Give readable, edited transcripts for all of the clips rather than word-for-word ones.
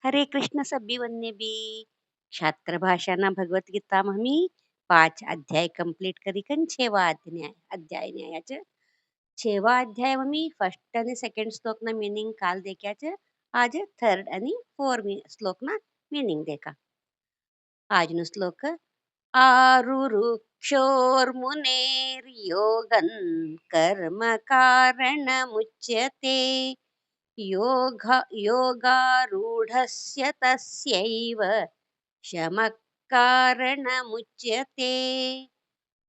हरे कृष्ण सभी वन्य बी छात्र भाषाना भगवत गीता मी 5 अध्याय कंप्लीट करी कन 6वा अध्याय न्यायाचं 6वा अध्याय मी फर्स्ट आणि सेकंड श्लोक ना मीनिंग काल देख्याचं आज थर्ड आणि श्लोक ना मीनिंग देखा આજનો શ્લોક आरुरुक्षोर्मुनेर्योगन् कर्म कारणमुच्यते योग योगारूढस्य तस्यैव शमः कारणमुच्यते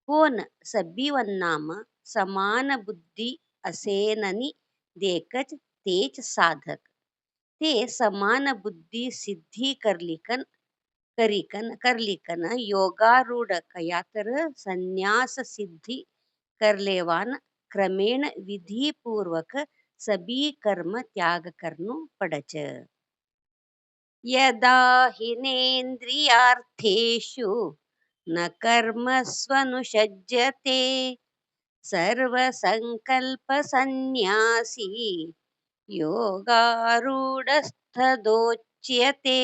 कोण सब्बीवन्नाम समान बुद्धी असेननी देखच तेच साधक ते समान बुद्धी सिद्धी करलिकन योगारूढ कयातर संन्यास सिद्धी करलेवान क्रमेण विधी पूर्वक सभी कर्म त्याग करनो पडच यदा हिनेन्द्रियार्थेषु न कर्मस्वनुषज्यते सर्वसंकल्पसन्न्यासी योगारूढस्थदोच्यते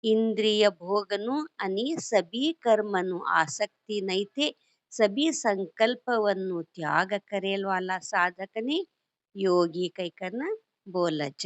इंद्रिय भोगनु आणि सभी कर्मनु आसक्ति नैते सभी संकल्पವನ್ನು त्याग करेल वाला साधकने योगी कैकन बोलच